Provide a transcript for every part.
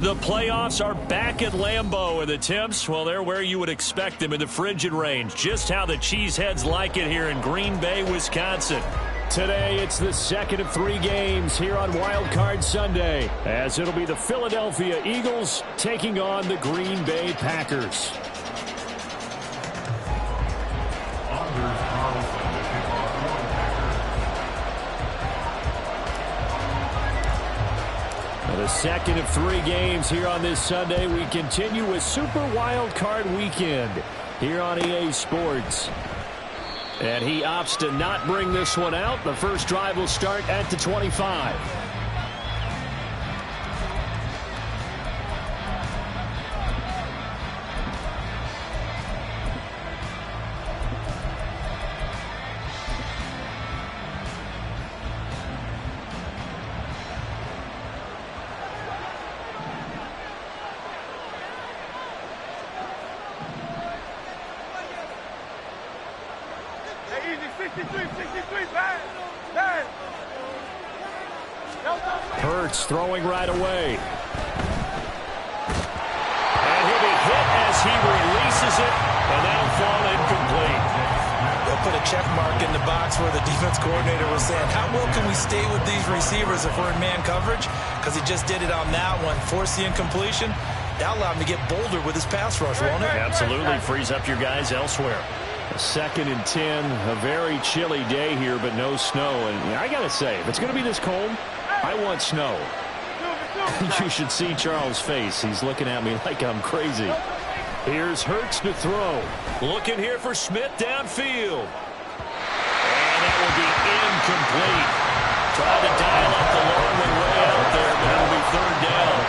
The playoffs are back at Lambeau, and the temps, well, they're where you would expect them in the frigid range. Just how the Cheeseheads like it here in Green Bay, Wisconsin. Today, it's the second of 3 games here on Wild Card Sunday, as it'll be the Philadelphia Eagles taking on the Green Bay Packers. The second of 3 games here on this Sunday. We continue with Super Wild Card Weekend here on EA Sports. And he opts to not bring this one out. The first drive will start at the 25. Hurts throwing right away. And he'll be hit as he releases it, and that'll fall incomplete. They'll put a check mark in the box where the defense coordinator was saying, how well can we stay with these receivers if we're in man coverage? Because he just did it on that one, forced the incompletion. That allowed him to get bolder with his pass rush, won't it? Absolutely. Frees up your guys elsewhere. A 2nd and 10, a very chilly day here, but no snow. And I got to say, if it's going to be this cold, I want snow. You should see Charles' face. He's looking at me like I'm crazy. Here's Hurts to throw. Looking here for Smith downfield. And that will be incomplete. Trying to dial up the long way out there, but it'll be 3rd down.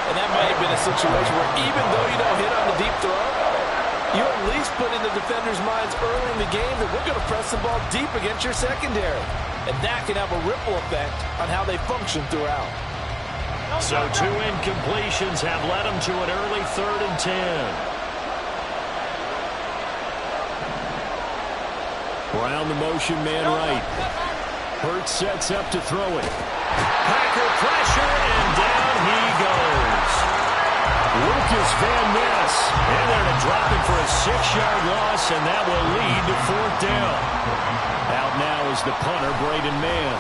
And that might have been a situation where even though you don't hit on the deep throw, you at least put in the defenders' minds early in the game that we're going to press the ball deep against your secondary. And that can have a ripple effect on how they function throughout. So 2 incompletions have led them to an early 3rd and 10. Brown the motion man right. Hurts sets up to throw it. Packer pressure, and down he goes. Lucas Van Ness. And they're going to drop him for a 6-yard loss, and that will lead to 4th down. Out now is the punter, Braden Mann.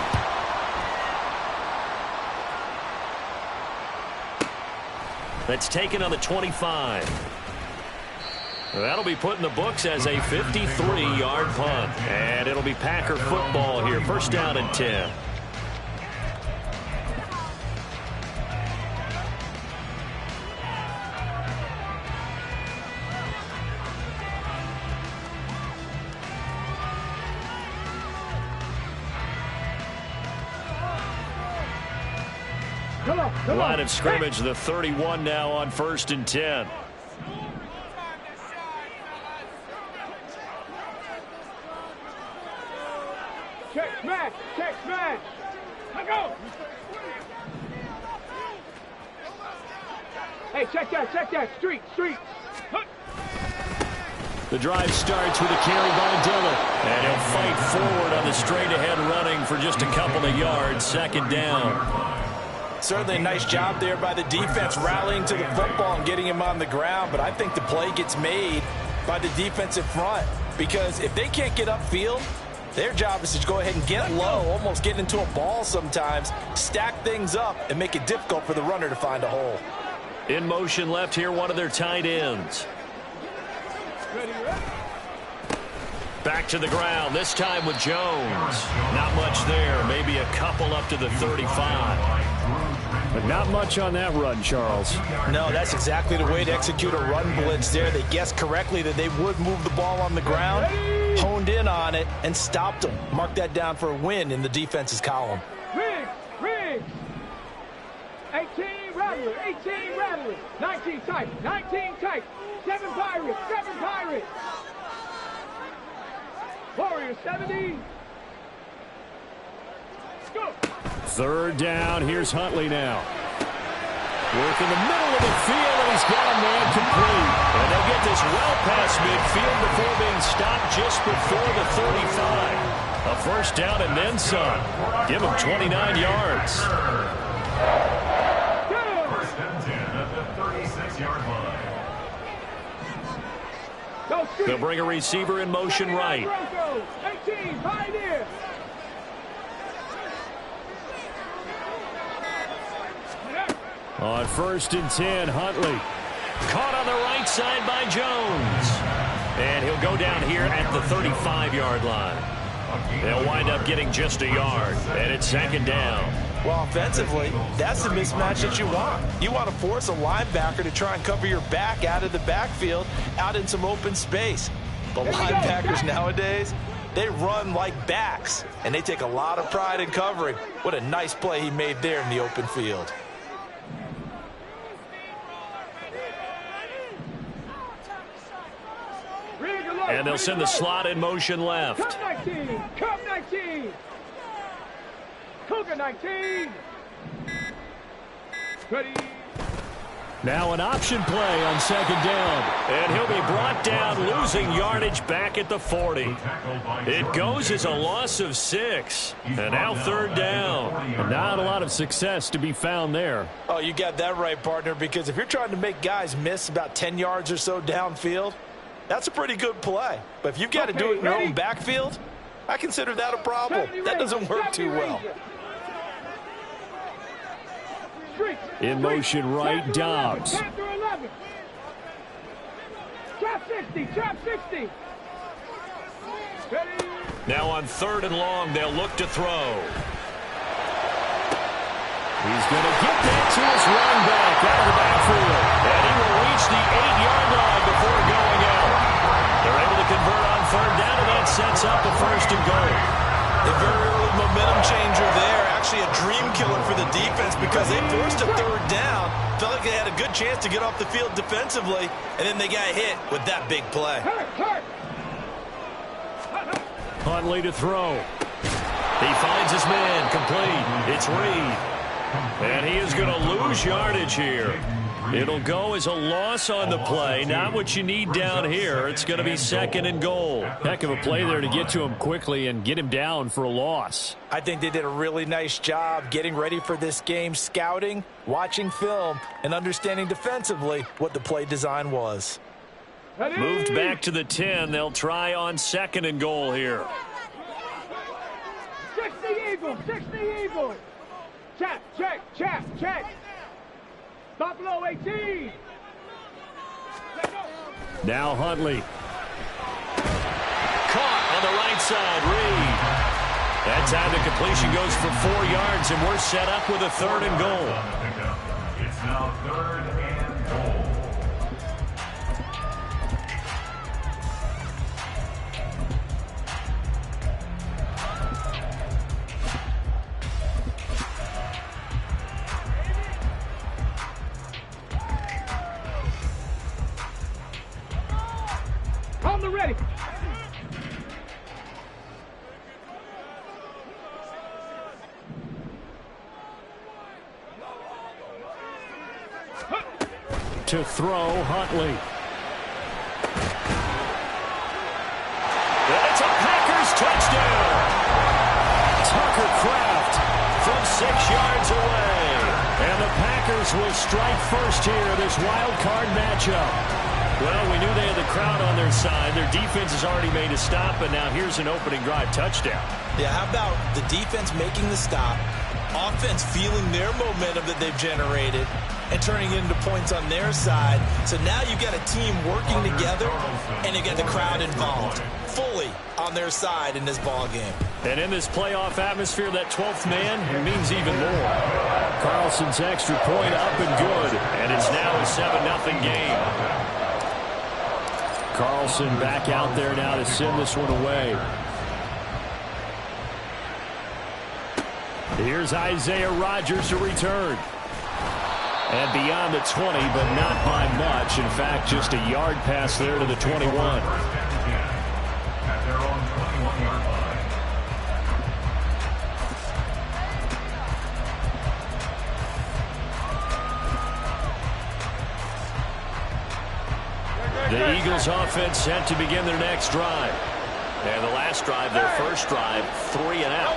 That's taken on the 25. That'll be put in the books as a 53-yard punt. And it'll be Packer football here. 1st down and 10. Line of scrimmage, the 31 now on 1st and 10. Check smash! Check smash! Let go! Hey, check that! Street! The drive starts with a carry by Dillon. And he'll fight forward on the straight-ahead running for just a couple of yards. 2nd down. Certainly a nice job there by the defense rallying to the football and getting him on the ground, but I think the play gets made by the defensive front because if they can't get upfield, their job is to go ahead and get low, almost get into a ball sometimes, stack things up, and make it difficult for the runner to find a hole. In motion left here, one of their tight ends. Back to the ground, this time with Jones. Not much there, maybe a couple up to the 35. But not much on that run, Charles. No, that's exactly the way to execute a run blitz there. They guessed correctly that they would move the ball on the ground, honed in on it, and stopped them. Mark that down for a win in the defense's column. Riggs! 18 Rattler! 19 tight! 7 Pirates! Warriors 70! Go! 3rd down. Here's Huntley now. Work in the middle of the field, and he's got a man complete. And they'll get this well past midfield before being stopped just before the 35. A 1st down and then some. Give him 29 yards. They'll bring a receiver in motion right. 18, Pioneer. On 1st and 10, Huntley. Caught on the right side by Jones. And he'll go down here at the 35-yard line. They'll wind up getting just a yard, and it's 2nd down. Well, offensively, that's the mismatch that you want. You want to force a linebacker to try and cover your back out of the backfield, out in some open space. But linebackers nowadays, they run like backs, and they take a lot of pride in covering. What a nice play he made there in the open field. And they'll send the slot in motion left. Come 19, come 19. Cougar 19. Ready. Now an option play on 2nd down. And he'll be brought down, losing yardage back at the 40. It goes as a loss of 6. And now 3rd down. And not a lot of success to be found there. Oh, you got that right, partner, because if you're trying to make guys miss about 10 yards or so downfield, that's a pretty good play. But if you've got to do it in your own backfield, I consider that a problem. That doesn't work too well. In motion right, Dobbs. Trap 60, trap 60. Ready. Now on 3rd and long, they'll look to throw. He's going to get that to his run back out of the backfield. And he will reach the 8-yard line before going out. They're able to convert on 3rd down, and that sets up a 1st and goal. A very early momentum changer there. Actually a dream killer for the defense because they forced a 3rd down. Felt like they had a good chance to get off the field defensively, and then they got hit with that big play. Huntley to throw. He finds his man complete. It's Reed. And he is going to lose yardage here. It'll go as a loss on the play. Not what you need down here. It's going to be 2nd and goal. Heck of a play there to get to him quickly and get him down for a loss. I think they did a really nice job getting ready for this game, scouting, watching film, and understanding defensively what the play design was. Moved back to the 10. They'll try on 2nd and goal here. 60 Eagles, 60 Eagles. Check, check, check, check. Buffalo 18. Now Huntley. Caught on the right side, Reed. That time the completion goes for 4 yards, and we're set up with a 3rd and goal. It's now 3rd and goal. On the ready. To throw, Huntley. It's a Packers touchdown. Tucker Kraft From 6 yards away. And the Packers will strike first here, this wild card matchup. Well, we knew they had the crowd on their side. Their defense has already made a stop, and now here's an opening drive touchdown. Yeah, how about the defense making the stop, offense feeling their momentum that they've generated, and turning it into points on their side. So now you've got a team working together, and you got the crowd involved, fully on their side in this ball game. And in this playoff atmosphere, that 12th man means even more. Carlson's extra point up and good. And it's now a 7-0 game. Carlson back out there now to send this one away. Here's Isaiah Rodgers to return. And beyond the 20, but not by much. In fact, just a yard pass there to the 21. At their own 21-yard line. The Eagles offense set to begin their next drive. And the last drive, their first drive, 3 and out.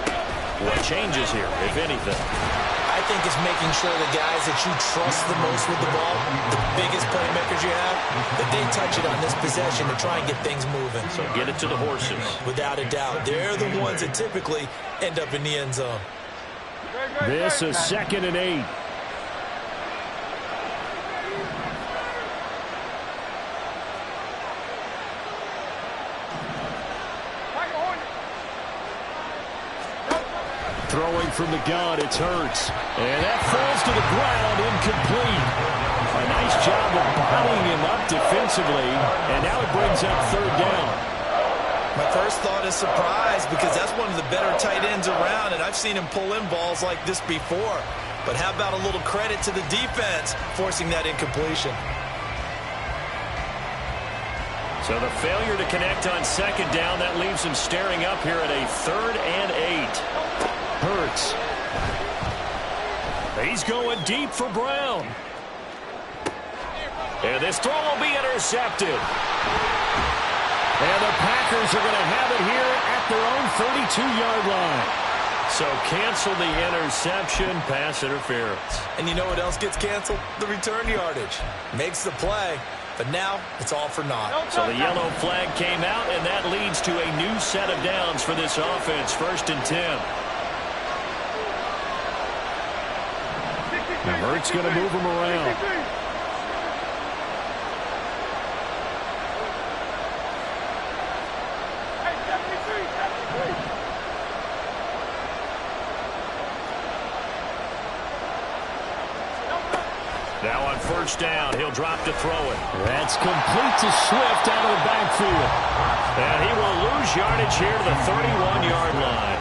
What changes here, if anything? I I think it's making sure the guys that you trust the most with the ball, the biggest playmakers you have, that they touch it on this possession to try and get things moving. So get it to the horses. Without a doubt. They're the ones that typically end up in the end zone. This is 2nd and 8. Throwing from the gun, it's Hurts. And that falls to the ground, incomplete. A nice job of bottling him up defensively, and now it brings up 3rd down. My first thought is surprise, because that's one of the better tight ends around, and I've seen him pull in balls like this before. But how about a little credit to the defense forcing that incompletion? So the failure to connect on 2nd down, that leaves him staring up here at a 3rd and 8. Hurts. He's going deep for Brown. And this throw will be intercepted. And the Packers are going to have it here at their own 32-yard line. So cancel the interception, pass interference. And you know what else gets canceled? The return yardage. Makes the play, but now it's all for naught. So the yellow flag came out, and that leads to a new set of downs for this offense. 1st and 10. Now Hurts going to move him around. Now on 1st down, he'll drop to throw it. That's complete to Swift out of the backfield. And he will lose yardage here to the 31-yard line.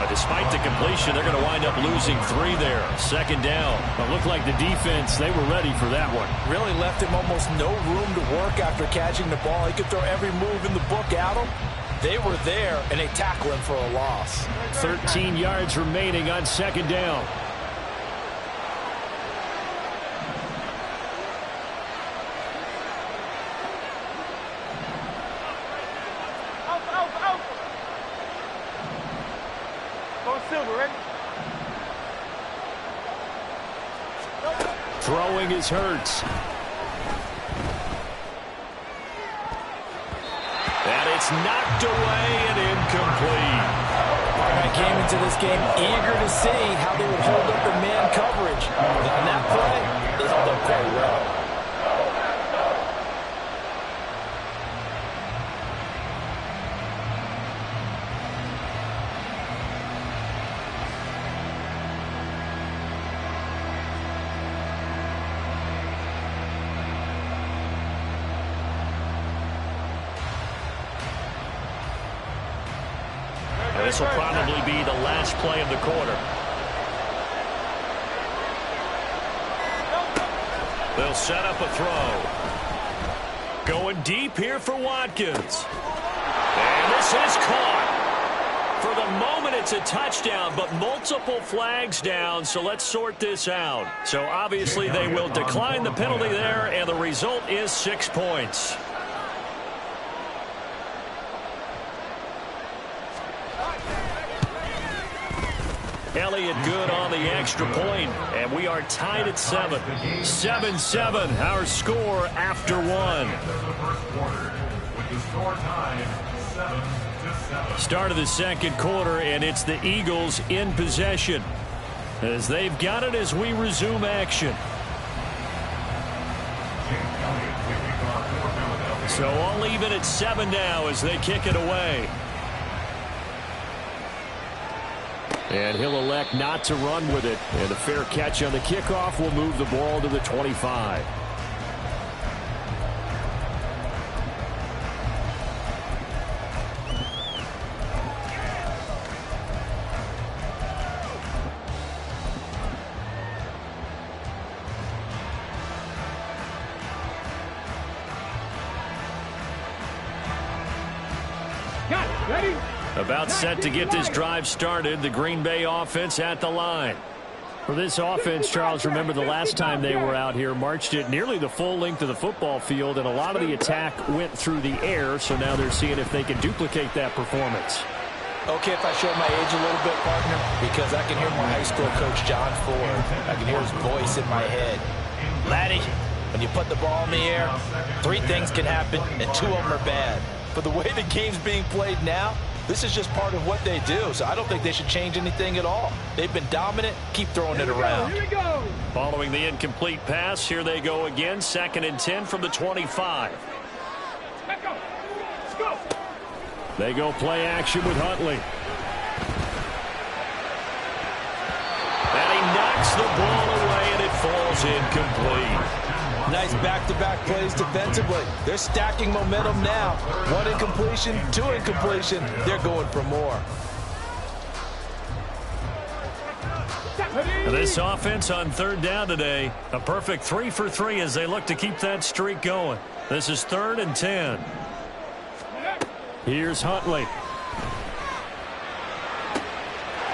Despite the completion, they're going to wind up losing 3 there. 2nd down. It looked like the defense, they were ready for that one. Really left him almost no room to work after catching the ball. He could throw every move in the book at him. They were there, and they tackle him for a loss. 13 yards remaining on 2nd down. Throwing is Hurts. And it's knocked away and incomplete. I came into this game eager to see how they would hold up in man coverage. And that play, they held up quite well. This will probably be the last play of the quarter. They'll set up a throw. Going deep here for Watkins. And this is caught. For the moment, it's a touchdown, but multiple flags down, so let's sort this out. So obviously they will decline the penalty there, and the result is 6 points. Elliott good on the extra point, and we are tied at 7. 7-7, our score after 1. Start of the 2nd quarter, and it's the Eagles in possession as they've got it as we resume action. So all even at 7 now as they kick it away. And he'll elect not to run with it. And a fair catch on the kickoff will move the ball to the 25. Ready? About set to get this drive started. The Green Bay offense at the line. For this offense, Charles, remember the last time they were out here, marched it nearly the full length of the football field, and a lot of the attack went through the air, so now they're seeing if they can duplicate that performance. Okay, if I show my age a little bit, partner, because I can hear my high school coach, John Ford. I can hear his voice in my head. Laddie, when you put the ball in the air, 3 things can happen, and 2 of them are bad. But the way the game's being played now, this is just part of what they do, so I don't think they should change anything at all. They've been dominant. Keep throwing it around. Here we go. Following the incomplete pass, here they go again. 2nd and 10 from the 25. Let's go. Let's go. They go play action with Huntley. And he knocks the ball away, and it falls incomplete. Nice back-to-back plays defensively. They're stacking momentum now. 1 incompletion, 2 incompletion. They're going for more. And this offense on 3rd down today, a perfect 3 for 3 as they look to keep that streak going. This is 3rd and 10. Here's Huntley.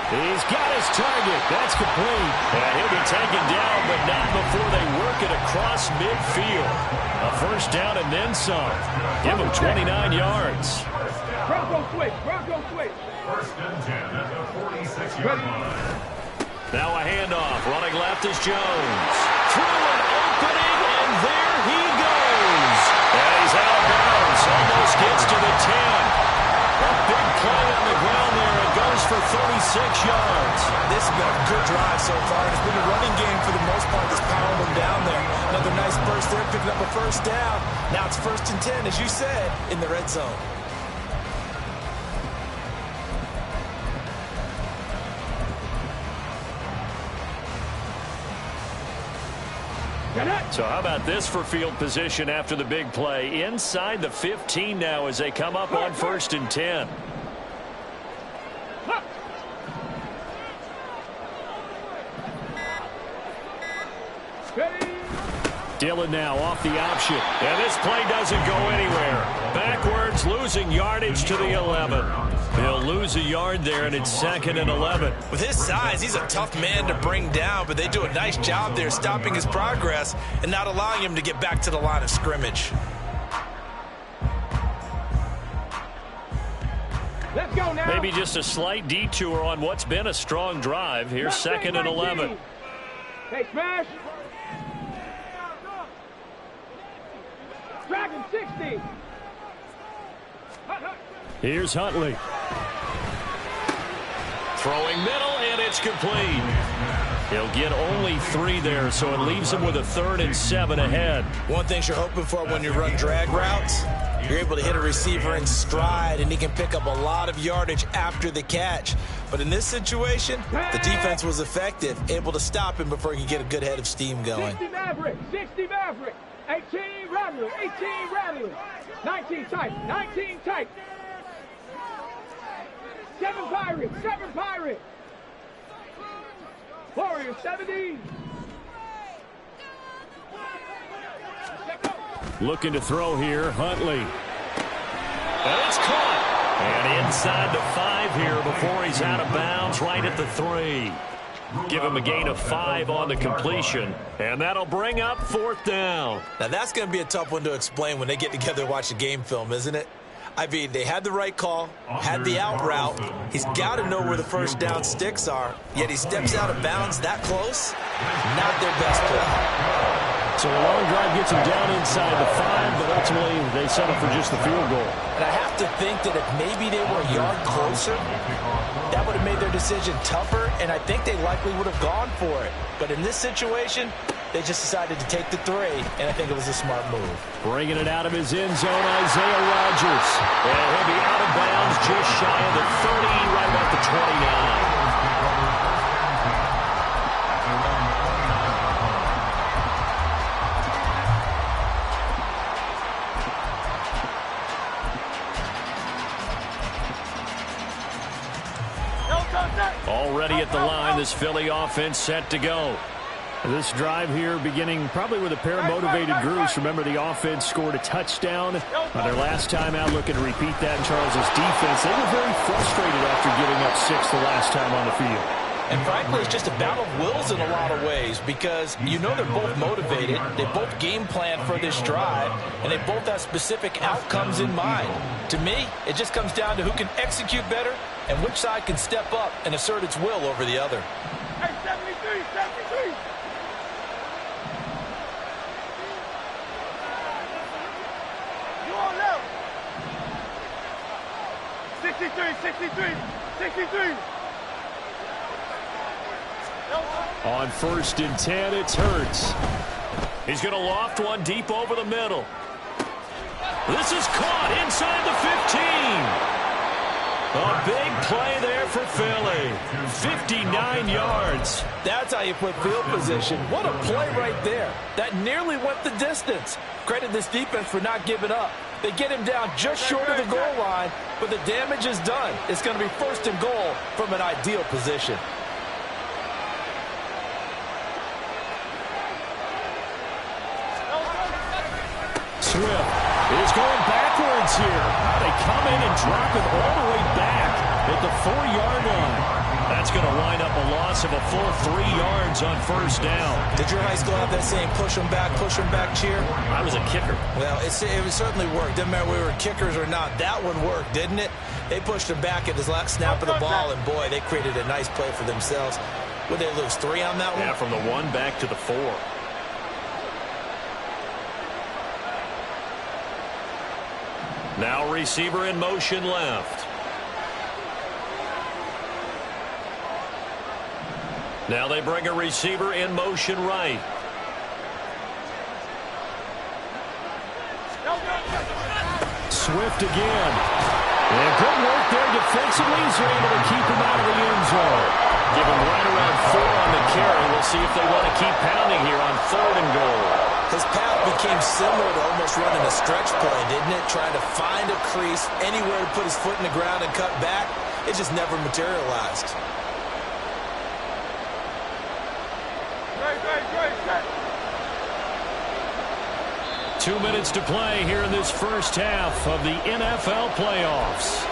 He's got his target. That's complete. And he'll be taken down, but not before they work it across midfield. A 1st down and then some. Give him 29 yards. Bronco switch. Bronco switch. 1st and 10 at the 46-yard line. Now a handoff. Running left is Jones. Through an opening, and there he goes. And he's out of bounds. Almost gets to the 10. A big play on the ground there. It goes for 36 yards. This has been a good drive so far. It's been a running game for the most part that's powering them down there. Another nice burst there, picking up a 1st down. Now it's 1st and 10, as you said, in the red zone. So how about this for field position after the big play? Inside the 15 now as they come up on 1st and 10. Dillon now off the option. And this play doesn't go anywhere. Backwards, losing yardage to the 11. He'll lose a yard there, and it's 2nd and 11. With his size, he's a tough man to bring down, but they do a nice job there stopping his progress and not allowing him to get back to the line of scrimmage. Let's go now. Maybe just a slight detour on what's been a strong drive. Here's 2nd and 11. Hey, smash. Dragon 60. Here's Huntley. Throwing middle, and it's complete. He'll get only 3 there, so it leaves him with a 3rd and 7 ahead. One thing you're hoping for when you run drag routes, you're able to hit a receiver in stride, and he can pick up a lot of yardage after the catch. But in this situation, the defense was effective, able to stop him before he could get a good head of steam going. 60 Maverick. 60 Maverick. 18 Rattler. 18 Rattler. 19 tight. 19 tight. 7 Pirate. 7 Pirate. Warrior 70. Looking to throw here, Huntley. And it's caught. And inside the 5 here before he's out of bounds, right at the 3. Give him a gain of 5 on the completion, and that'll bring up 4th down. Now that's going to be a tough one to explain when they get together and watch the game film, isn't it? I mean, they had the right call, had the out route. He's got to know where the 1st down sticks are, yet he steps out of bounds that close. Not their best play. So a long drive gets him down inside the 5, but ultimately they settle for just the field goal. And I have to think that if maybe they were a yard closer, that would have made their decision tougher, and I think they likely would have gone for it. But in this situation, they just decided to take the 3, and I think it was a smart move. Bringing it out of his end zone, Isaiah Rodgers. And he'll be out of bounds just shy of the 30, right about the 29. Already at the line, this Philly offense set to go. This drive here beginning probably with a pair of motivated groups. Remember, the offense scored a touchdown on their last time out, looking to repeat that in Charles's defense. They were very frustrated after giving up 6 the last time on the field. And frankly, it's just a battle of wills in a lot of ways because you know they're both motivated, they both game plan for this drive, and they both have specific outcomes in mind. To me, it just comes down to who can execute better and which side can step up and assert its will over the other. Hey, 73, 73. You on level. 63, 63, 63. On 1st and 10, it's Hurts. He's going to loft one deep over the middle. This is caught inside the 15. A big play there for Philly. 59 yards. That's how you put field position. What a play right there. That nearly went the distance. Credit this defense for not giving up. They get him down just short of the goal line, but the damage is done. It's going to be 1st and goal from an ideal position. Swift is going backwards here. They come in and drop it all the way back at the 4-yard line. That's going to wind up a loss of a full 3 yards on 1st down. Did your high school have that same push them back cheer? I was a kicker. Well, it certainly worked. Didn't matter whether we were kickers or not. That one worked, didn't it? They pushed him back at his last snap of the ball, and boy, they created a nice play for themselves. Would they lose 3 on that one? Yeah, from the 1 back to the 4. Now receiver in motion left. Now they bring a receiver in motion right. Swift again. And good work there defensively as they're able to keep him out of the end zone. Give him right around 4 on the carry. We'll see if they want to keep pounding here on 3rd and goal. His path became similar to almost running a stretch play, didn't it? Trying to find a crease, anywhere to put his foot in the ground and cut back. It just never materialized. Great. 2 minutes to play here in this first half of the NFL playoffs.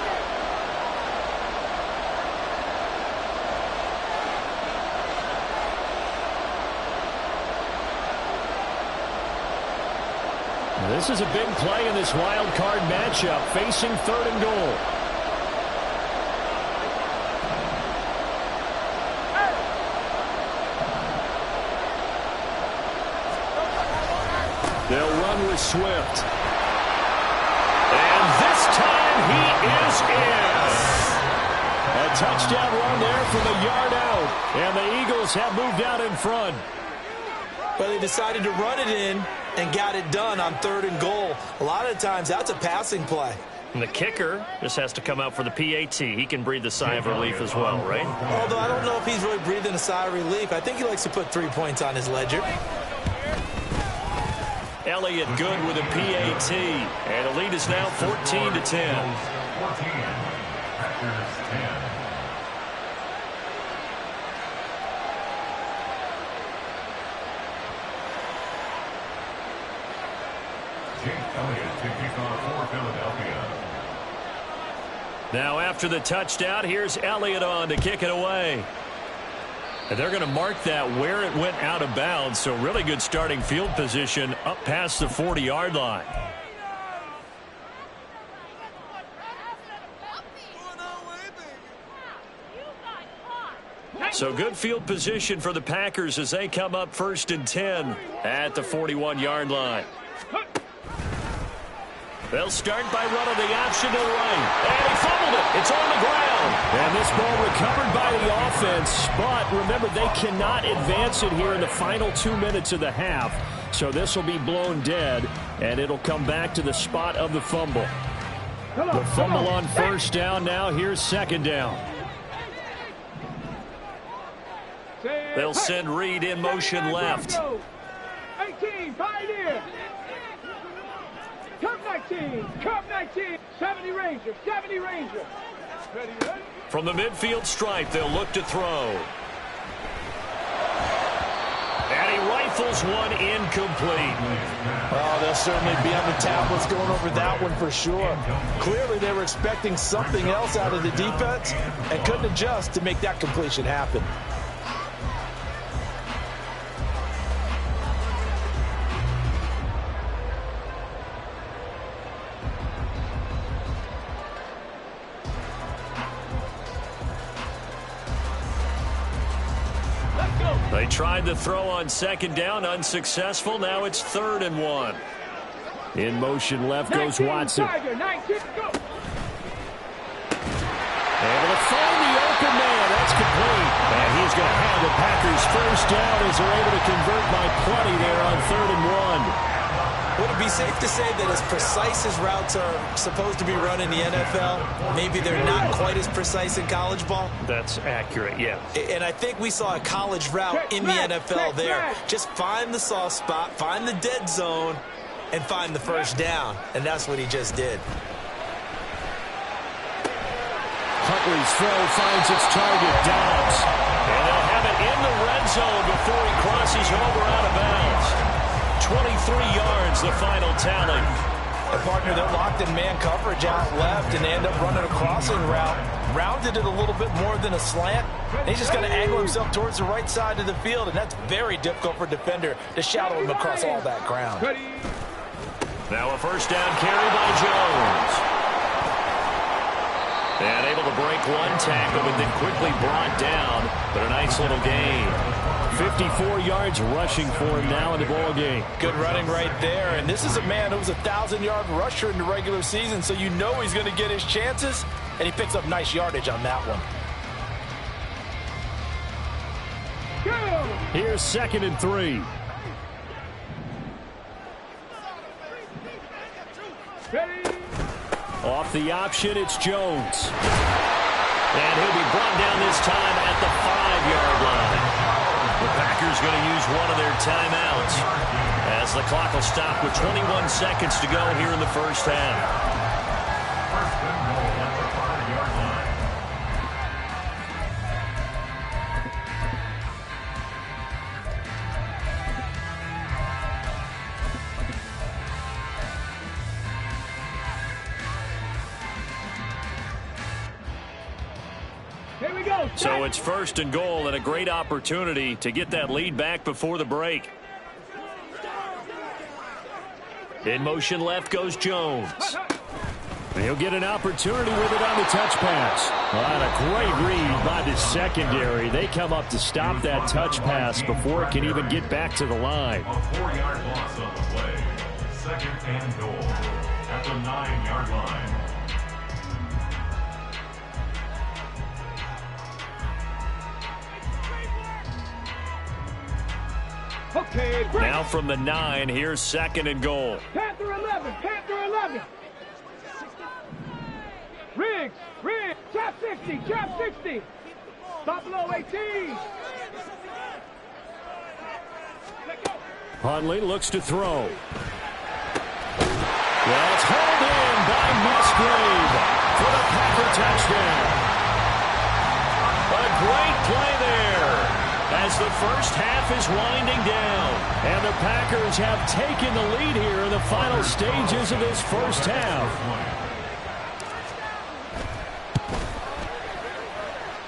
This is a big play in this wild card matchup, facing 3rd and goal. They'll run with Swift. And this time he is in. A touchdown run there from a yard out. And the Eagles have moved out in front. But they decided to run it in and got it done on 3rd and goal. A lot of times that's a passing play. And the kicker just has to come out for the PAT. He can breathe a sigh of relief as well, right? Although I don't know if he's really breathing a sigh of relief. I think he likes to put 3 points on his ledger. Elliott good with a PAT. And the lead is now 14-10. 14. Packers 10. Jake Elliott to kick off for Philadelphia. Now after the touchdown, here's Elliott on to kick it away. And they're going to mark that where it went out of bounds. So really good starting field position up past the 40-yard line. So good field position for the Packers as they come up 1st and 10 at the 41-yard line. They'll start by running the option to the right. And he fumbled it. It's on the ground. And this ball recovered by the offense. But remember, they cannot advance it here in the final 2 minutes of the half. So this will be blown dead, and it'll come back to the spot of the fumble. The fumble on 1st down now. Here's 2nd down. They'll send Reed in motion left. 18, Pioneer. Cup 19, Cup 19. 70 Ranger, 70 Ranger. Ready? From the midfield stripe, they'll look to throw. And he rifles one incomplete. Oh, they'll certainly be on the tablets going over that one for sure. Clearly, they were expecting something else out of the defense and couldn't adjust to make that completion happen. They tried the throw on second down, unsuccessful. Now it's 3rd and 1. In motion left goes Watson. Tiger, 19, go. Able to find the open man. That's complete. And he's going to have the Packers first down as they're able to convert by plenty there on 3rd and 1. Would it be safe to say that as precise as routes are supposed to be run in the NFL, maybe they're not quite as precise in college ball? That's accurate, yeah. And I think we saw a college route in the NFL there. Just find the soft spot, find the dead zone, and find the first down. And that's what he just did. Huntley's throw finds its target, Dobbs. And they'll have it in the red zone before he crosses over out of bounds. 23 yards, the final tally. A partner that locked in man coverage out left, and they end up running a crossing route. Rounded it a little bit more than a slant. And he's just going to angle himself towards the right side of the field, and that's very difficult for a defender to shadow him across all that ground. Now a first down carry by Jones. And able to break one tackle, but then quickly brought down. But a nice little gain. 54 yards rushing for him now in the ball game. Good running right there. And this is a man who was a 1,000-yard rusher in the regular season, so you know he's going to get his chances. And he picks up nice yardage on that one. Here's 2nd and 3. Off the option, it's Jones. And he'll be brought down this time at the 5-yard line. The Packers going to use one of their timeouts as the clock will stop with 21 seconds to go here in the first half. So it's 1st and goal and a great opportunity to get that lead back before the break. In motion left goes Jones. He'll get an opportunity with it on the touch pass. And a great read by the secondary. They come up to stop that touch pass before it can even get back to the line. A 4-yard loss on the play. 2nd and goal at the 9-yard line. Okay, great. Now from the 9, here's 2nd and goal. Panther 11, Panther 11. Riggs, trap 60, trap 60. Stop below 18. Huntley looks to throw. That's hauled in by Musgrave for the Packer touchdown. A great play there as the first half is winding down. And the Packers have taken the lead here in the final stages of this first half.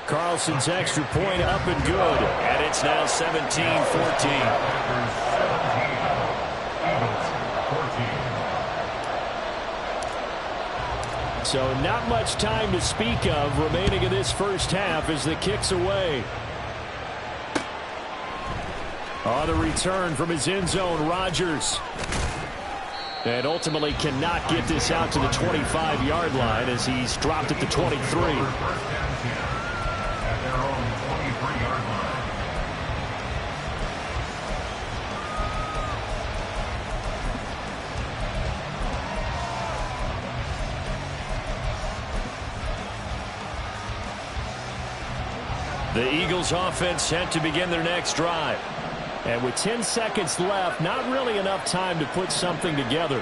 Carlson's extra point up and good. And it's now 17-14. So not much time to speak of remaining in this first half as the kick's away. On the return from his end zone, Rodgers. And ultimately cannot get this out to the 25-yard line as he's dropped at the 23. The Eagles offense set to begin their next drive. And with 10 seconds left, not really enough time to put something together.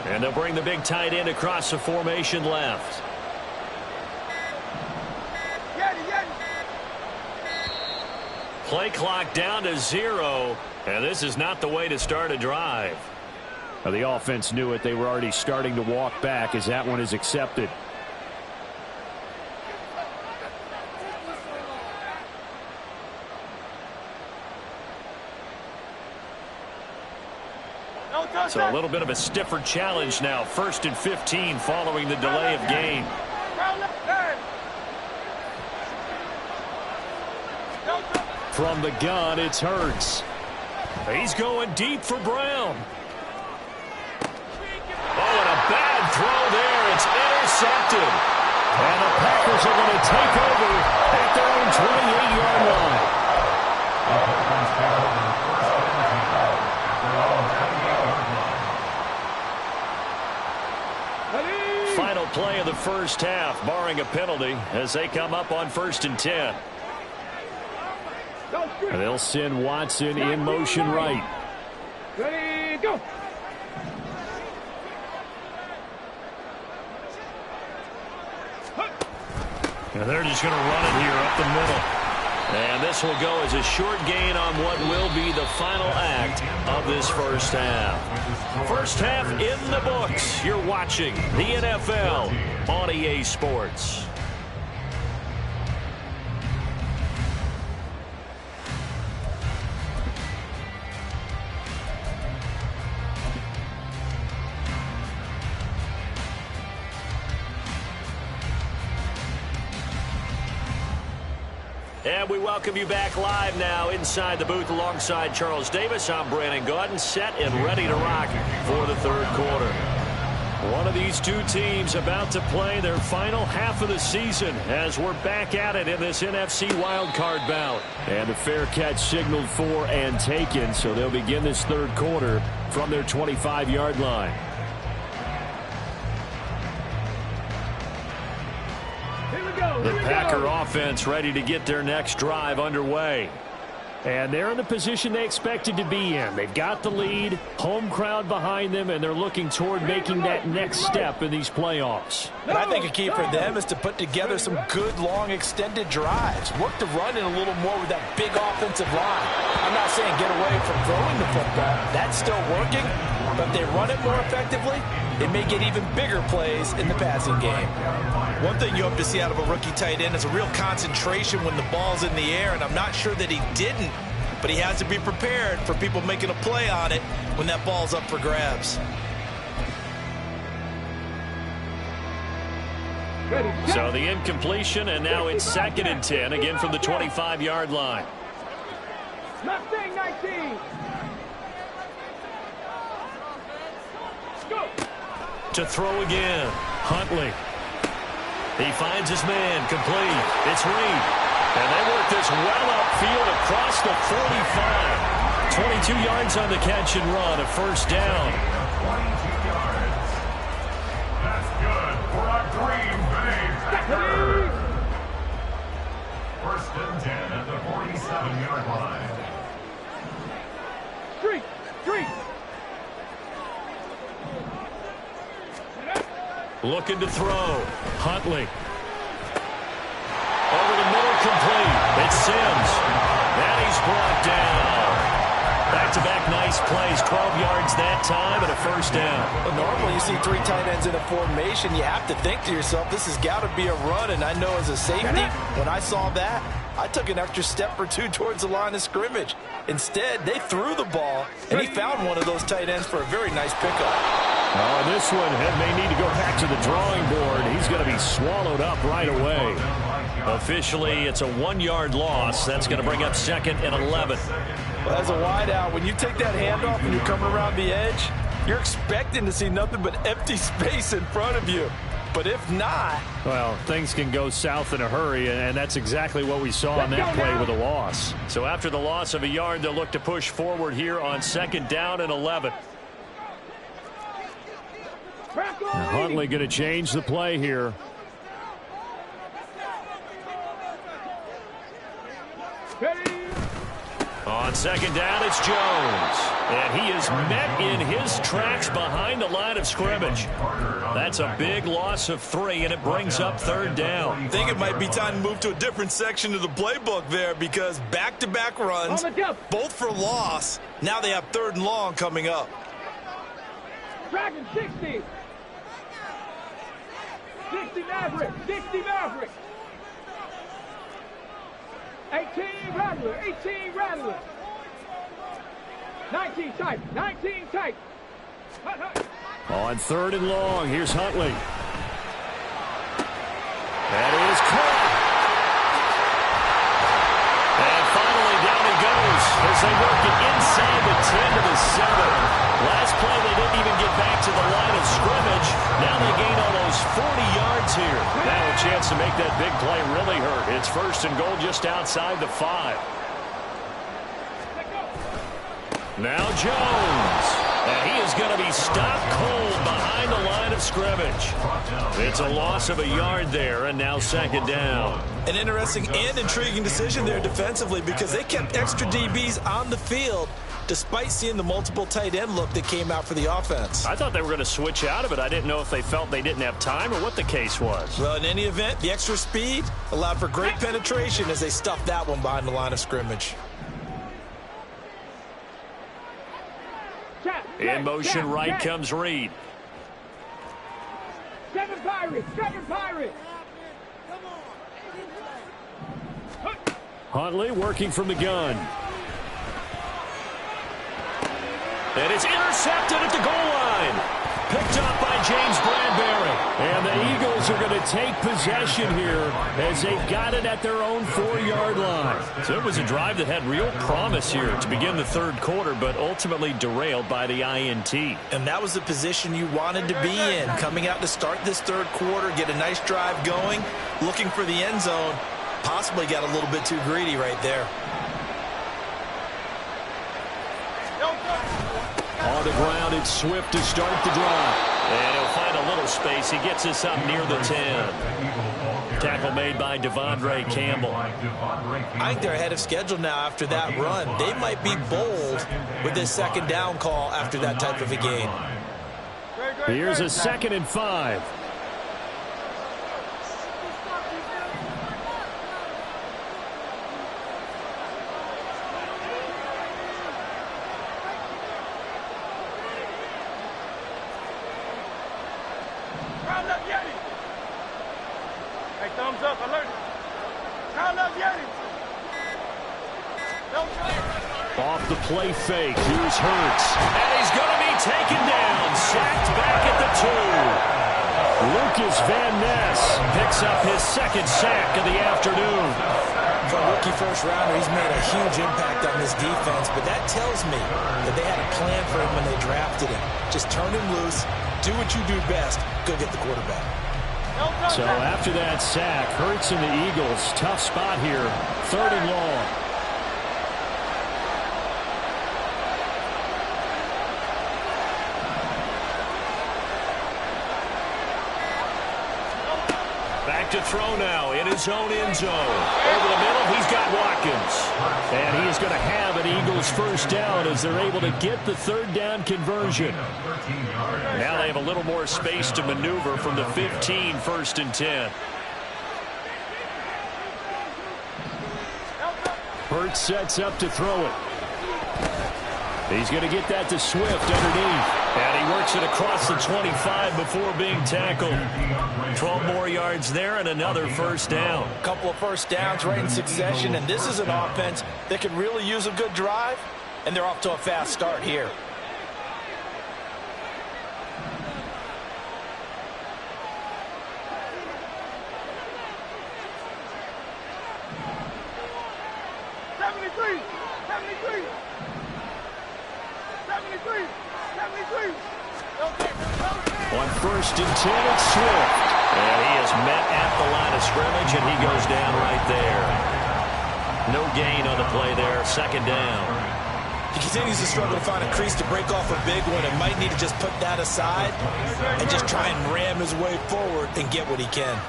And they'll bring the big tight end across the formation left. Play clock down to 0, and this is not the way to start a drive. Well, the offense knew it. They were already starting to walk back as that one is accepted. So a little bit of a stiffer challenge now. 1st and 15 following the delay of game. From the gun, it's Hurts. He's going deep for Brown. Oh, and a bad throw there. It's intercepted. And the Packers are going to take over at their own 28-yard line. Final play of the first half, barring a penalty, as they come up on 1st and 10. They'll send Watson in motion right. Ready, go. And they're just going to run it here up the middle. And this will go as a short gain on what will be the final act of this first half. First half in the books. You're watching the NFL on EA Sports. And we welcome you back live now inside the booth alongside Charles Davis. I'm Brandon Gaudin, set and ready to rock for the third quarter. One of these two teams about to play their final half of the season as we're back at it in this NFC wildcard bout. And a fair catch signaled for and taken, so they'll begin this third quarter from their 25-yard line. The Packer offense ready to get their next drive underway. And they're in the position they expected to be in. They've got the lead, home crowd behind them, and they're looking toward making that next step in these playoffs. And I think a key for them is to put together some good, long, extended drives. Work the run in a little more with that big offensive line. I'm not saying get away from throwing the football. That's still working. But if they run it more effectively, they may get even bigger plays in the passing game. One thing you hope to see out of a rookie tight end is a real concentration when the ball's in the air, and I'm not sure that he didn't, but he has to be prepared for people making a play on it when that ball's up for grabs. So the incompletion, and now it's 2nd and 10, again from the 25-yard line. Mustang 19. Go. To throw again, Huntley. He finds his man, complete. It's Reed. And they work this well upfield across the 45. 22 yards on the catch and run, a first down. 22 yards. That's good for our Green Bay Packers. 1st and 10 at the 47-yard line. Street. Looking to throw. Huntley. Over the middle, complete. It's Sims. And he's brought down. Back-to-back nice plays. 12 yards that time and a first down. Well, normally you see 3 tight ends in a formation. You have to think to yourself, this has got to be a run. And I know as a safety, when I saw that, I took an extra step or two towards the line of scrimmage. Instead, they threw the ball, and he found one of those tight ends for a very nice pickup. Oh, this one may need to go back to the drawing board. He's going to be swallowed up right away. Officially, it's a 1-yard loss. That's going to bring up 2nd and 11. Well, as a wideout, when you take that handoff and you're coming around the edge, you're expecting to see nothing but empty space in front of you. But if not... Well, things can go south in a hurry, and that's exactly what we saw on that play with a loss. So after the loss of a yard, they'll look to push forward here on 2nd down and 11. Huntley going to change the play here. On 2nd down, it's Jones. And he is met in his tracks behind the line of scrimmage. That's a big loss of 3, and it brings up 3rd down. I think it might be time to move to a different section of the playbook there, because back-to-back runs, both for loss. Now they have 3rd and long coming up. Dragon 60. 60 Maverick. 60 Maverick. 18 Rattler. 18 Rattler. 19 tight. 19 tight. On 3rd and long, here's Huntley. That is caught. And finally, down he goes as they work it inside the 10 to the 7. Last play, they didn't even get back to the line of scrimmage. Now they gain almost 40 yards here. Now a chance to make that big play really hurt. It's 1st and goal just outside the 5. Now Jones. And he is going to be stopped cold behind the line of scrimmage. It's a loss of a yard there, and now 2nd down. An interesting and intriguing decision there defensively because they kept extra DBs on the field despite seeing the multiple tight end look that came out for the offense. I thought they were going to switch out of it. I didn't know if they felt they didn't have time or what the case was. Well, in any event, the extra speed allowed for great penetration as they stuffed that one behind the line of scrimmage. In motion right comes Reed. 7 Pirates, 7 Pirates. Huntley working from the gun. And it's intercepted at the goal line. Picked up by James Bradbury. And the Eagles are going to take possession here as they've got it at their own 4-yard line. So it was a drive that had real promise here to begin the 3rd quarter, but ultimately derailed by the INT. And that was the position you wanted to be in. Coming out to start this 3rd quarter, get a nice drive going, looking for the end zone. Possibly got a little bit too greedy right there. On the ground, it's Swift to start the drive. And he'll find a little space. He gets us up near the 10. Tackle made by Devondre Campbell. I think they're ahead of schedule now after that run. They might be bold with this 2nd down call after that type of a game. Here's a 2nd and 5. Thumbs up, alert. Count up, Yeti. Off the play fake, here's Hurts. And he's going to be taken down, sacked back at the 2. Lucas Van Ness picks up his 2nd sack of the afternoon. For a rookie first-rounder, he's made a huge impact on this defense, but that tells me that they had a plan for him when they drafted him. Just turn him loose, do what you do best, go get the quarterback. So after that sack, Hurts and the Eagles, tough spot here, 3rd and long. Back to throw now in his own end zone. Over the middle, he's got Watkins. And he is going to have an Eagles 1st down as they're able to get the 3rd down conversion. Now they have a little more space to maneuver from the 15, 1st and 10. Hurts sets up to throw it. He's going to get that to Swift underneath. And he works it across the 25 before being tackled. 12 more yards there and another 1st down. A couple of 1st downs right in succession, and this is an offense that could really use a good drive, and they're off to a fast start here. On 1st and 10, it's Swift. And he is met at the line of scrimmage, and he goes down right there. No gain on the play there, 2nd down. He continues to struggle to find a crease to break off a big one and might need to just put that aside and just try and ram his way forward and get what he can.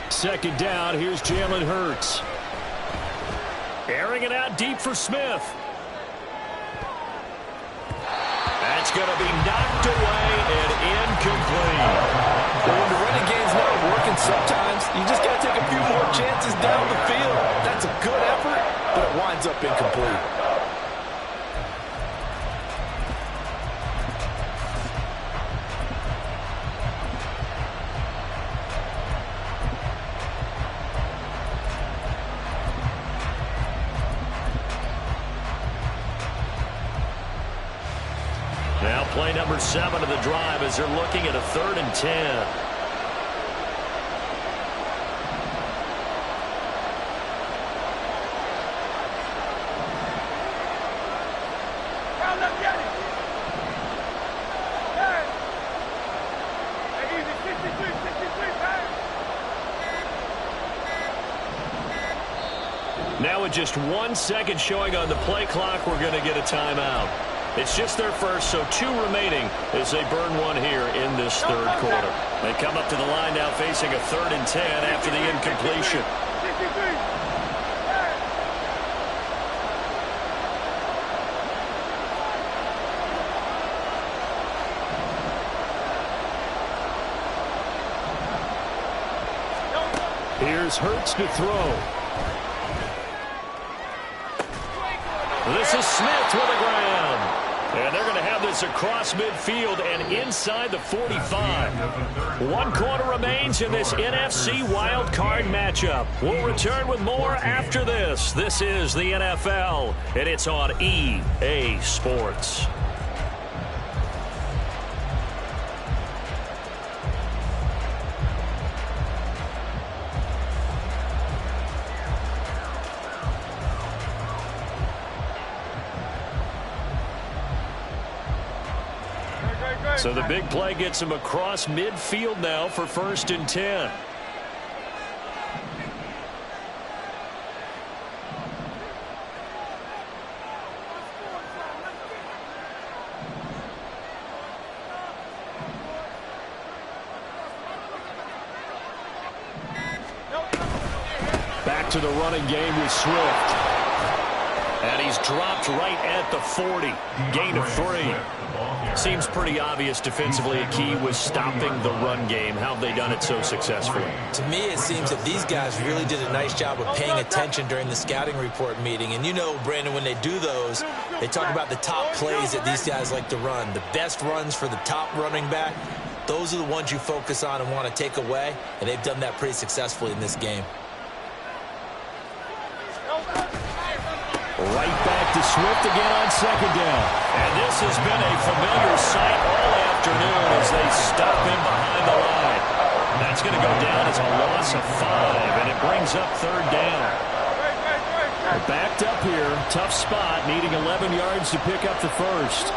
Second down, here's Jalen Hurts. Airing it out deep for Smith. That's going to be knocked away and incomplete. When the running game's not working sometimes, you just got to take a few more chances down the field. That's a good effort, but it winds up incomplete. Now play number 7 of the drive as they're looking at a 3rd and 10. Now with just 1 second showing on the play clock, we're going to get a timeout. It's just their first, so 2 remaining as they burn 1 here in this 3rd quarter. They come up to the line now facing a 3rd and 10 after the incompletion. Here's Hurts to throw. This is Smith with the ground. And they're going to have this across midfield and inside the 45. 1 quarter remains in this NFC wild card matchup. We'll return with more after this. This is the NFL, and it's on EA Sports. So the big play gets him across midfield now for 1st and 10. Back to the running game with Swift. And he's dropped right at the 40. Gain of 3. Seems pretty obvious defensively a key was stopping the run game. How have they done it so successfully? To me, it seems that these guys really did a nice job of paying attention during the scouting report meeting. And you know, Brandon, when they do those, they talk about the top plays that these guys like to run. The best runs for the top running back, those are the ones you focus on and want to take away. And they've done that pretty successfully in this game. Right back to Swift again on 2nd down. And this has been a familiar sight all afternoon as they stop him behind the line. That's going to go down as a loss of 5, and it brings up 3rd down. We're backed up here. Tough spot, needing 11 yards to pick up the 1st.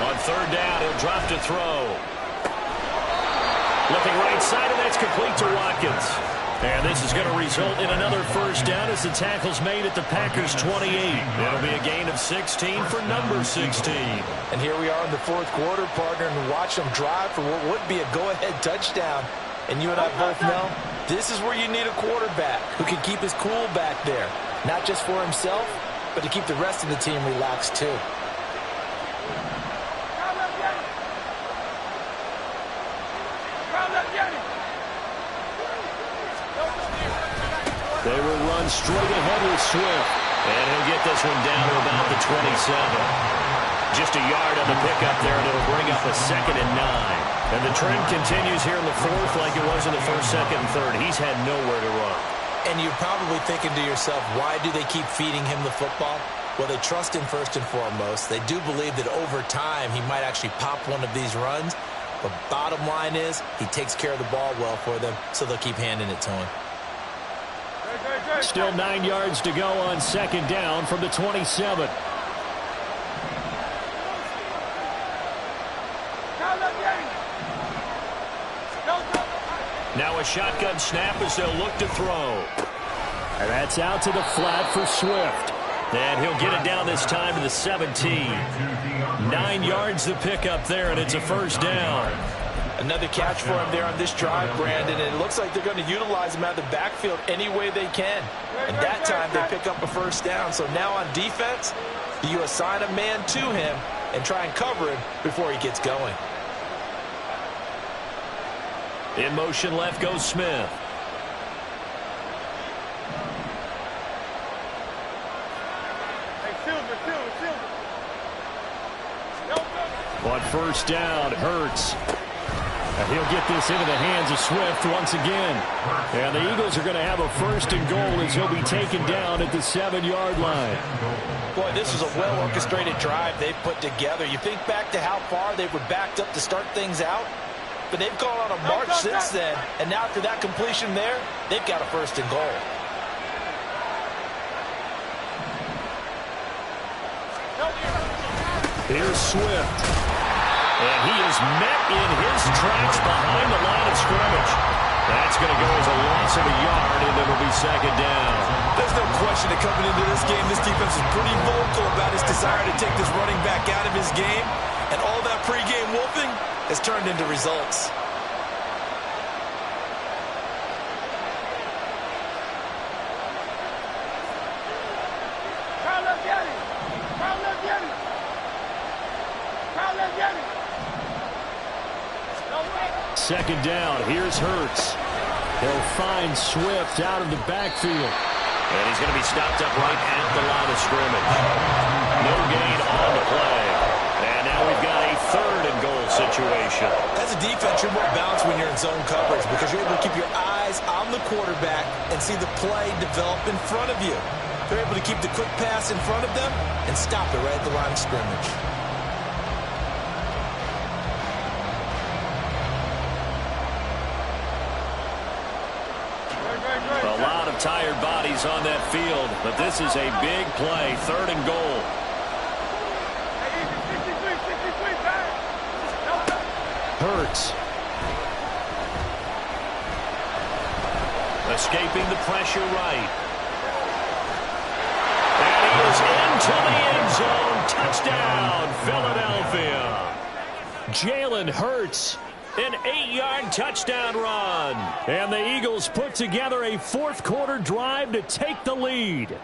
On 3rd down, he'll drop to throw. Looking right side, and that's complete to Watkins. And this is going to result in another 1st down as the tackle's made at the Packers' 28. It'll be a gain of 16 for number 16. And here we are in the 4th quarter, partner, and watch them drive for what would be a go-ahead touchdown. And you and I both know this is where you need a quarterback who can keep his cool back there. Not just for himself, but to keep the rest of the team relaxed too. They will run straight ahead with Swift. And he'll get this one down to about the 27. Just a yard on the pickup there, and it'll bring up a 2nd and 9. And the trend continues here in the 4th like it was in the 1st, 2nd, and 3rd. He's had nowhere to run. And you're probably thinking to yourself, why do they keep feeding him the football? Well, they trust him first and foremost. They do believe that over time he might actually pop one of these runs. But bottom line is he takes care of the ball well for them, so they'll keep handing it to him. Still 9 yards to go on 2nd down from the 27. Now a shotgun snap as they'll look to throw. And that's out to the flat for Swift. And he'll get it down this time to the 17. 9 yards to pick up there, and it's a 1st down. Another catch for him there on this drive, Brandon, and it looks like they're going to utilize him out of the backfield any way they can. And that time they pick up a 1st down. So now on defense, you assign a man to him and try and cover him before he gets going. In motion left goes Smith. On 1st down, Hurts. And he'll get this into the hands of Swift once again. And the Eagles are going to have a 1st and goal as he'll be taken down at the 7-yard line. Boy, this is a well-orchestrated drive they've put together. You think back to how far they were backed up to start things out, but they've gone on a march since then. And now after that completion there, they've got a 1st and goal. Here's Swift. And he is met in his tracks behind the line of scrimmage. That's going to go as a loss of a yard, and it'll be 2nd down. There's no question that coming into this game, this defense is pretty vocal about its desire to take this running back out of his game. And all that pregame wolfing has turned into results. Second down. Here's Hurts. He'll find Swift out of the backfield. And he's going to be stopped up right at the line of scrimmage. No gain on the play. And now we've got a 3rd and goal situation. As a defense, you're more balanced when you're in zone coverage because you're able to keep your eyes on the quarterback and see the play develop in front of you. They're able to keep the quick pass in front of them and stop it right at the line of scrimmage. A lot of tired bodies on that field, but this is a big play, 3rd and goal. Hurts. Escaping the pressure right. And he is into the end zone. Touchdown, Philadelphia. Jalen Hurts. An 8-yard touchdown run. And the Eagles put together a 4th-quarter drive to take the lead.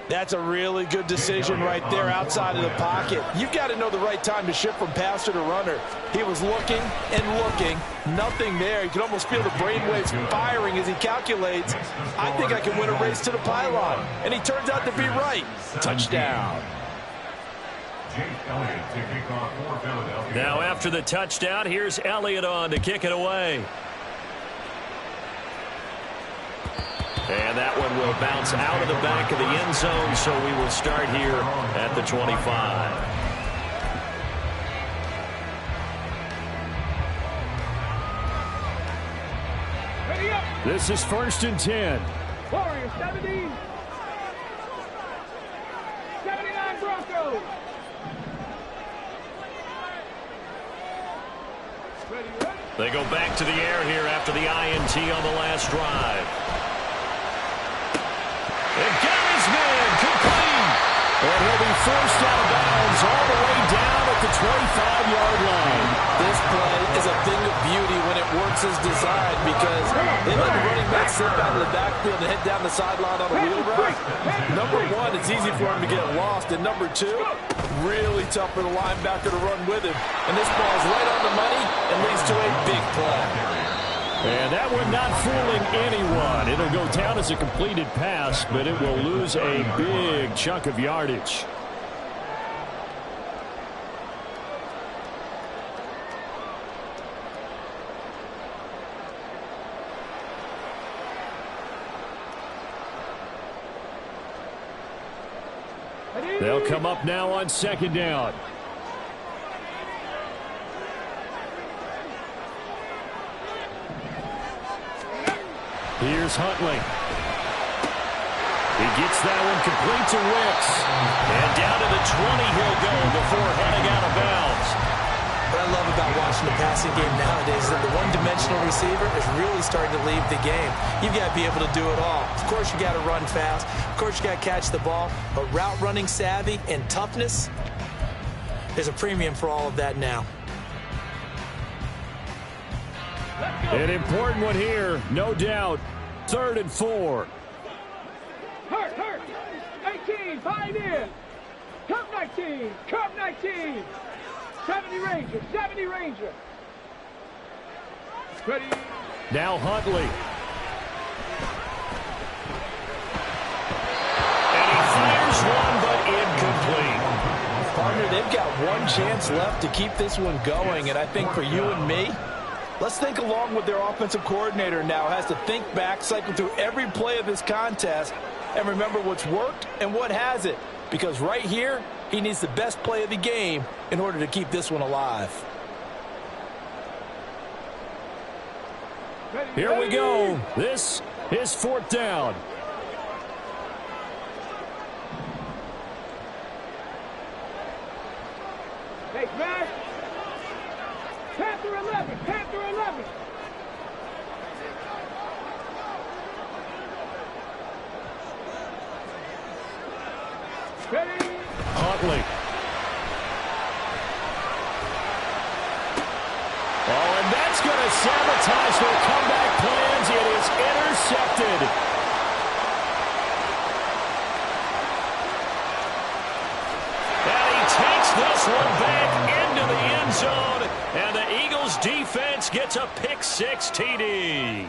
That's a really good decision right there outside of the pocket. You've got to know the right time to shift from passer to runner. He was looking and looking. Nothing there. You can almost feel the brainwaves firing as he calculates, I think I can win a race to the pylon. And he turns out to be right. Touchdown. Now after the touchdown, here's Elliott on to kick it away. And that one will bounce out of the back of the end zone, so we will start here at the 25. This is 1st and 10. Warriors 70. 79 Broncos. They go back to the air here after the INT on the last drive. And got his man complete. And he'll be forced out of bounds all the way down at the 25-yard line. This play is a thing of beauty when it works as designed because they let the running back slip out of the backfield and head down the sideline on a wheel route. Number one, it's easy for him to get lost. And number two, really tough for the linebacker to run with him. And this ball is right on the money and leads to a big play. And that one not fooling anyone. It'll go down as a completed pass, but it will lose a big chunk of yardage. They'll come up now on 2nd down. Here's Huntley. He gets that one complete to Wicks. And down to the 20 he'll go before heading out of bounds. What I love about watching the passing game nowadays is that the one-dimensional receiver is really starting to leave the game. You've got to be able to do it all. Of course, you got to run fast. Of course, you got to catch the ball. But route running savvy and toughness, there's a premium for all of that now. An important one here, no doubt. 3rd and 4. Hurt. 18, 5 in. Come 19, come 19. 70 Ranger. Ready. Now Huntley. And he fires one, but incomplete. Partner, they've got one chance left to keep this one going, and I think for you and me, Let's think along with their offensive coordinator now. Has to think back, cycle through every play of this contest, and remember what's worked and what hasn't. Because right here, he needs the best play of the game in order to keep this one alive. Here we go. This is 4th down. Hey, man. Panther 11. Panther 11. Ready? Huntley. Oh, and that's going to sabotage their comeback plans. It is intercepted. And he takes this one back into the end zone. And the Eagles defense gets a pick-6 TD.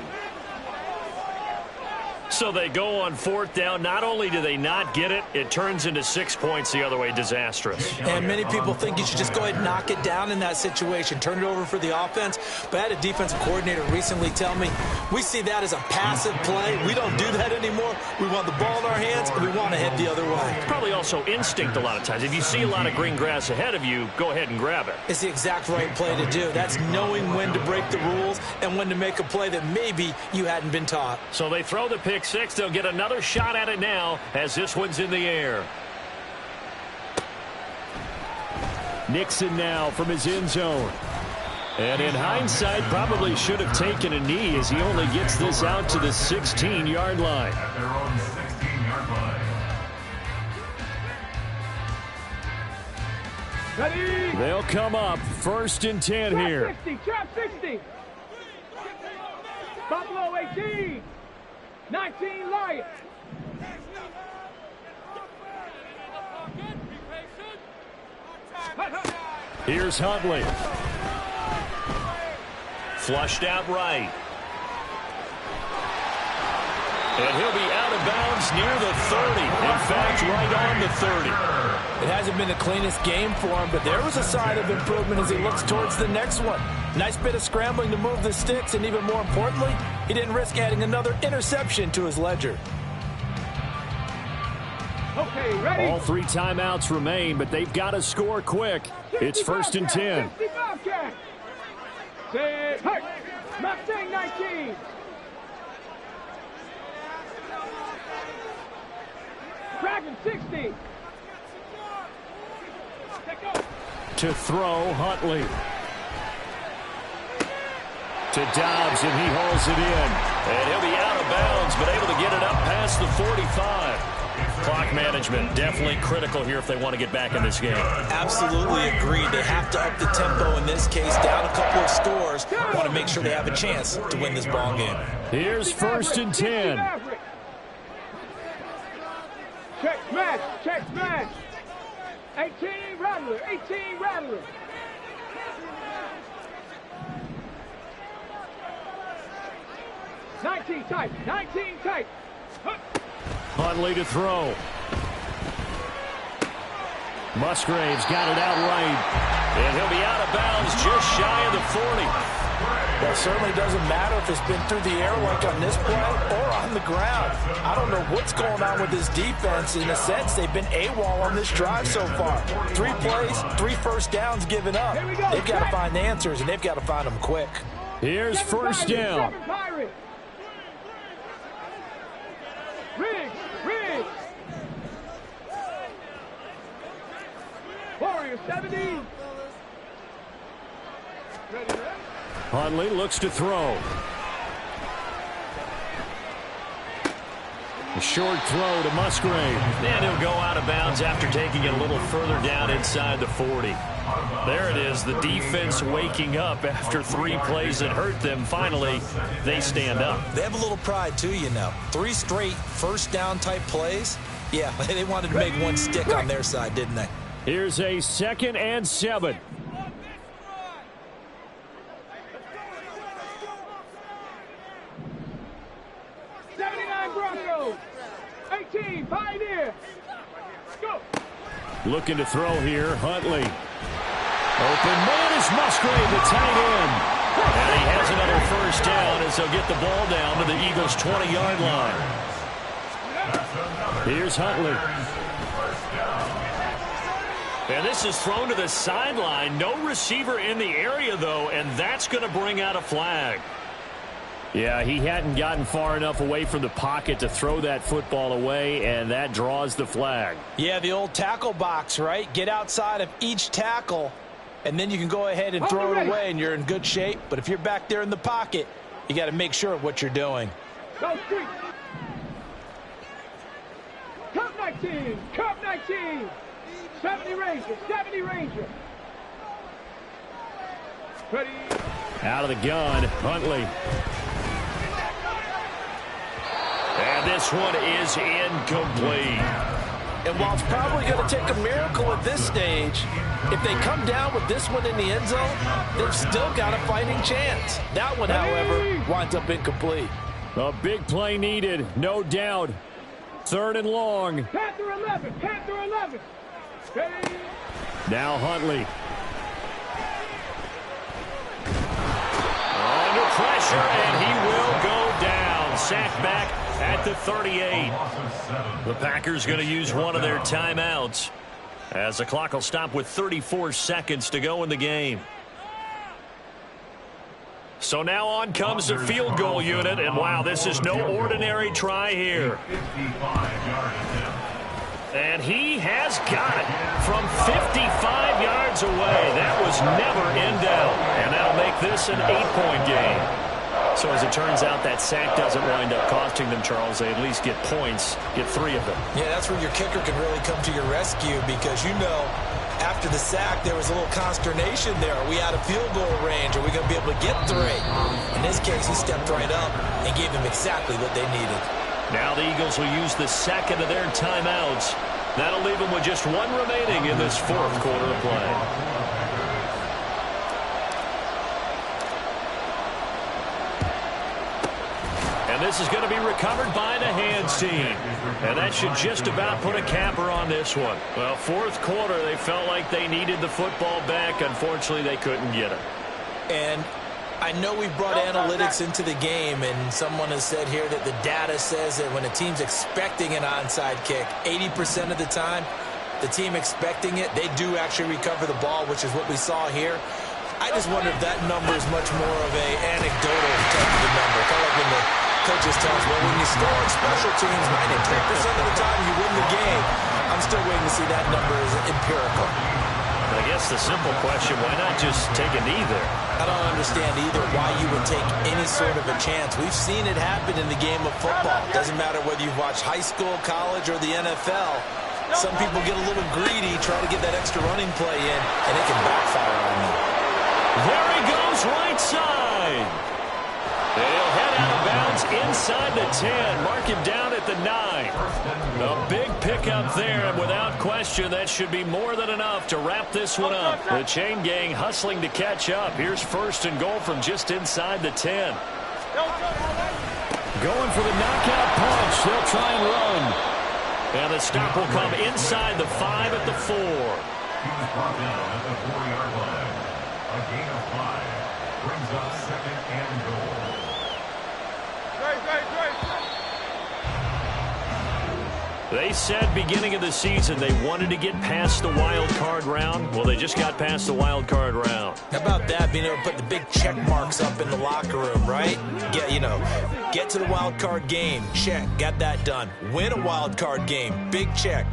So they go on 4th down. Not only do they not get it, it turns into 6 points the other way. Disastrous. And many people think you should just go ahead and knock it down in that situation. Turn it over for the offense. But I had a defensive coordinator recently tell me, we see that as a passive play. We don't do that anymore. We want the ball in our hands, and we want to head the other way. Probably also instinct a lot of times. If you see a lot of green grass ahead of you, go ahead and grab it. It's the exact right play to do. That's knowing when to break the rules and when to make a play that maybe you hadn't been taught. So they throw the pick-6. They'll get another shot at it now as this one's in the air. Nixon now from his end zone. And in hindsight, probably should have taken a knee as he only gets this out to the 16-yard line. At their own 16-yard line. Ready? They'll come up 1st and 10 here. Trap 60. Buffalo 18. 19 Lions. Here's Huntley. Flushed out right. And he'll be out of bounds near the 30. In fact, right on the 30. It hasn't been the cleanest game for him, but there was a sign of improvement as he looks towards the next one. Nice bit of scrambling to move the sticks, and even more importantly, he didn't risk adding another interception to his ledger. Okay, ready? All 3 timeouts remain, but they've got to score quick. It's 1st and 10. 60 Bobcat. Say, hey, Mustang 19. Dragon 60. To throw, Huntley. To Dobbs, and he hauls it in. And he'll be out of bounds, but able to get it up past the 45. Clock management definitely critical here if they want to get back in this game. Absolutely agreed. They have to up the tempo in this case, down a couple of scores. Want to make sure they have a chance to win this ball game. Here's 1st and 10. Check smash, check smash. 18 Rattler, 18 Rattler. Nineteen tight, 19 tight. Huntley to throw. Musgrave's got it out right. And he'll be out of bounds just shy of the 40. Well, it certainly doesn't matter if it's been through the air like on this play or on the ground. I don't know what's going on with this defense. In a sense, they've been AWOL on this drive so far. 3 plays, 3 first downs given up. They've got to find answers, and they've got to find them quick. Here's 1st down. Riggs. Warriors 70. Ready. Huntley looks to throw. A short throw to Musgrave. And he'll go out of bounds after taking it a little further down inside the 40. There it is, the defense waking up after 3 plays that hurt them. Finally, they stand up. They have a little pride, too, you know. 3 straight first down type plays. Yeah, they wanted to make one stick on their side, didn't they? Here's a 2nd and 7. Broncos. 18, Pioneer. Go. Looking to throw here, Huntley. Open man is Musgrave, the tight end. And he has another first down as they'll get the ball down to the Eagles' 20-yard line. Here's Huntley. And this is thrown to the sideline. No receiver in the area, though, and that's going to bring out a flag. Yeah, he hadn't gotten far enough away from the pocket to throw that football away, and that draws the flag. Yeah, the old tackle box, right? Get outside of each tackle, and then you can go ahead and throw it away, and you're in good shape. But if you're back there in the pocket, you got to make sure of what you're doing. Go street. Cup 19. Cup 19. 70 Ranger. 70 Ranger. Ready. Out of the gun, Huntley. And this one is incomplete. And while it's probably going to take a miracle at this stage, if they come down with this one in the end zone, they've still got a fighting chance. That one, however, winds up incomplete. A big play needed, no doubt. 3rd and long. Panther 11. Panther 11. Ready. Now Huntley. Under pressure, and he will go down. Sacked back at the 38. The Packers going to use one of their timeouts as the clock will stop with 34 seconds to go in the game. So now on comes the field goal unit, and wow, this is no ordinary try here. And he has got it from 55 yards away. That was never in doubt. And that'll make this an 8-point game. So as it turns out, that sack doesn't wind up costing them, Charles. They at least get points, get 3 of them. Yeah, that's where your kicker can really come to your rescue because, you know, after the sack, there was a little consternation there. Are we out of field goal range? Are we going to be able to get 3? In this case, he stepped right up and gave them exactly what they needed. Now the Eagles will use the second of their timeouts. That'll leave them with just 1 remaining in this 4th quarter of play. And this is going to be recovered by the hands team. And that should just about put a capper on this one. Well, 4th quarter, they felt like they needed the football back. Unfortunately, they couldn't get it. And I know we brought analytics into the game, and someone has said here that the data says that when a team's expecting an onside kick, 80% of the time, the team expecting it, they do actually recover the ball, which is what we saw here. I just wonder if that number is much more of a anecdotal type of a number. Kind of like when the coaches tell us, well, when you score on special teams, 93% of the time you win the game. I'm still waiting to see that number as empirical. I guess the simple question, why not just take a knee there? I don't understand either why you would take any sort of a chance. We've seen it happen in the game of football. Doesn't matter whether you've watched high school, college, or the NFL. Some people get a little greedy, try to get that extra running play in, and it can backfire on them. There he goes, right side. And he'll head out of bounds inside the 10. Mark him down at the 9. A big pickup there, and without question, that should be more than enough to wrap this one up. The chain gang hustling to catch up. Here's 1st and goal from just inside the 10. Going for the knockout punch. They'll try and run. And the stop will come inside the 5 at the 4. He was brought down at the 4-yard line. A gain of 5 brings up 2nd and goal. They said beginning of the season they wanted to get past the wild card round. Well, they just got past the wild card round. How about that, being able to put the big check marks up in the locker room, right? Get to the wild card game, check, got that done. Win a wild card game, big check.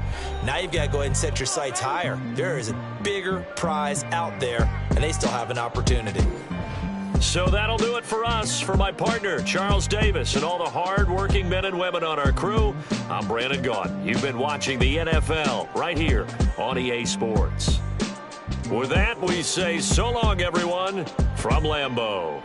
Now you've got to go ahead and set your sights higher. There is a bigger prize out there, and they still have an opportunity. So that'll do it for us. For my partner, Charles Davis, and all the hard-working men and women on our crew, I'm Brandon Gaudin. You've been watching the NFL right here on EA Sports. With that, we say so long, everyone, from Lambeau.